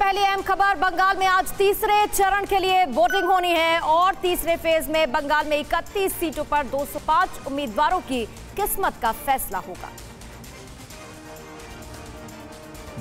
पहली अहम खबर, बंगाल में आज तीसरे चरण के लिए वोटिंग होनी है और तीसरे फेज में बंगाल में 31 सीटों पर 205 उम्मीदवारों की किस्मत का फैसला होगा।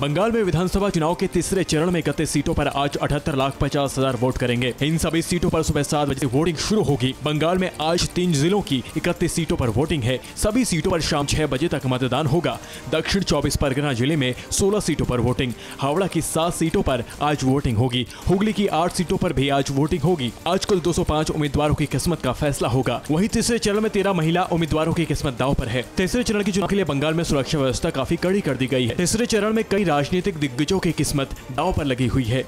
बंगाल में विधानसभा चुनाव के तीसरे चरण में 31 सीटों पर आज 78,50,000 वोट करेंगे। इन सभी सीटों पर सुबह 7 बजे वोटिंग शुरू होगी। बंगाल में आज 3 जिलों की 31 सीटों पर वोटिंग है। सभी सीटों पर शाम 6 बजे तक मतदान होगा। दक्षिण 24 परगना जिले में 16 सीटों पर वोटिंग, हावड़ा की 7 सीटों पर आज वोटिंग होगी। हुगली की 8 सीटों पर भी आज वोटिंग होगी। आज कुल 205 उम्मीदवारों की किस्मत का फैसला होगा। वहीं तीसरे चरण में 13 महिला उम्मीदवारों की किस्मत दांव पर है। तीसरे चरण के चुनाव के लिए बंगाल में सुरक्षा व्यवस्था काफी कड़ी कर दी गई है। तीसरे चरण में कई राजनीतिक दिग्गजों की किस्मत दांव पर लगी हुई है।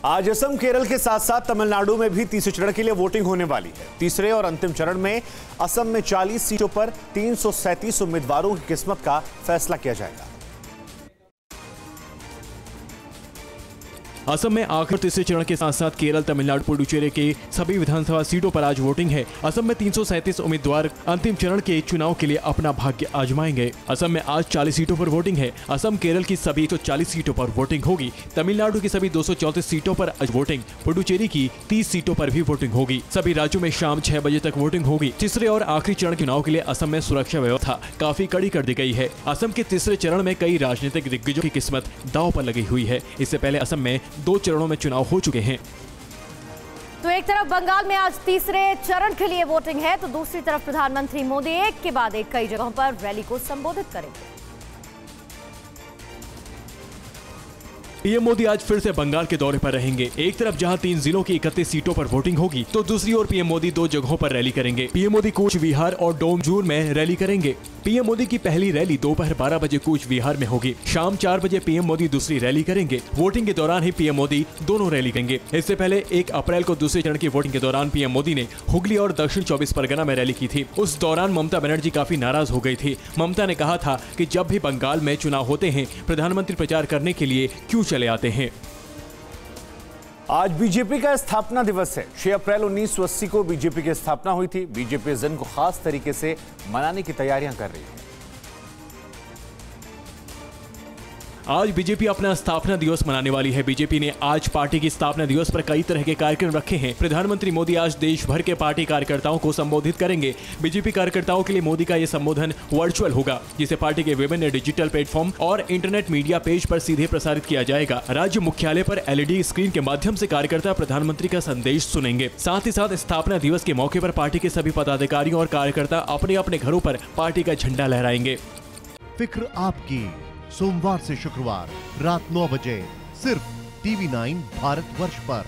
आज असम, केरल के साथ साथ तमिलनाडु में भी तीसरे चरण के लिए वोटिंग होने वाली है। तीसरे और अंतिम चरण में असम में 40 सीटों पर 337 उम्मीदवारों की किस्मत का फैसला किया जाएगा। असम में आखिर तीसरे चरण के साथ साथ केरल, तमिलनाडु, पुडुचेरी के सभी विधानसभा सीटों पर आज वोटिंग है। असम में 337 उम्मीदवार अंतिम चरण के चुनाव के लिए अपना भाग्य आजमाएंगे। असम में आज 40 सीटों पर वोटिंग है। असम, केरल की सभी 140 सीटों पर वोटिंग होगी। तमिलनाडु की सभी 234 सीटों पर आज वोटिंग, पुडुचेरी की 30 सीटों पर भी वोटिंग होगी। सभी राज्यों में शाम 6 बजे तक वोटिंग होगी। तीसरे और आखिरी चरण चुनाव के लिए असम में सुरक्षा व्यवस्था काफी कड़ी कर दी गई है। असम के तीसरे चरण में कई राजनीतिक दिग्गजों की किस्मत दांव पर लगी हुई है। इससे पहले असम में 2 चरणों में चुनाव हो चुके हैं। तो एक तरफ बंगाल में आज तीसरे चरण के लिए वोटिंग है, तो दूसरी तरफ प्रधानमंत्री मोदी एक के बाद एक कई जगहों पर रैली को संबोधित करेंगे। पीएम मोदी आज फिर से बंगाल के दौरे पर रहेंगे। एक तरफ जहां 3 जिलों की 31 सीटों पर वोटिंग होगी, तो दूसरी ओर पीएम मोदी 2 जगहों पर रैली करेंगे। पीएम मोदी कूच विहार और डोमजूर में रैली करेंगे। पीएम मोदी की पहली रैली दोपहर 12 बजे कूच विहार में होगी। शाम 4 बजे पीएम मोदी दूसरी रैली करेंगे। वोटिंग के दौरान ही पीएम मोदी दोनों रैली करेंगे। इससे पहले 1 अप्रैल को दूसरे चरण की वोटिंग के दौरान पीएम मोदी ने हुगली और दक्षिण 24 परगना में रैली की थी। उस दौरान ममता बनर्जी काफी नाराज हो गई थी। ममता ने कहा था कि जब भी बंगाल में चुनाव होते हैं, प्रधानमंत्री प्रचार करने के लिए क्यों चले आते हैं। आज बीजेपी का स्थापना दिवस है। 6 अप्रैल 1980 को बीजेपी की स्थापना हुई थी। बीजेपी इस दिन को खास तरीके से मनाने की तैयारियां कर रही है। आज बीजेपी अपना स्थापना दिवस मनाने वाली है। बीजेपी ने आज पार्टी की स्थापना दिवस पर कई तरह के कार्यक्रम रखे हैं। प्रधानमंत्री मोदी आज देश भर के पार्टी कार्यकर्ताओं को संबोधित करेंगे। बीजेपी कार्यकर्ताओं के लिए मोदी का यह संबोधन वर्चुअल होगा, जिसे पार्टी के विभिन्न डिजिटल प्लेटफॉर्म और इंटरनेट मीडिया पेज पर सीधे प्रसारित किया जाएगा। राज्य मुख्यालय पर LED स्क्रीन के माध्यम से कार्यकर्ता प्रधानमंत्री का संदेश सुनेंगे। साथ ही साथ स्थापना दिवस के मौके पर पार्टी के सभी पदाधिकारियों और कार्यकर्ता अपने अपने घरों पर पार्टी का झंडा लहराएंगे। फिक्र आपकी, सोमवार से शुक्रवार रात 9 बजे सिर्फ TV9 भारतवर्ष पर।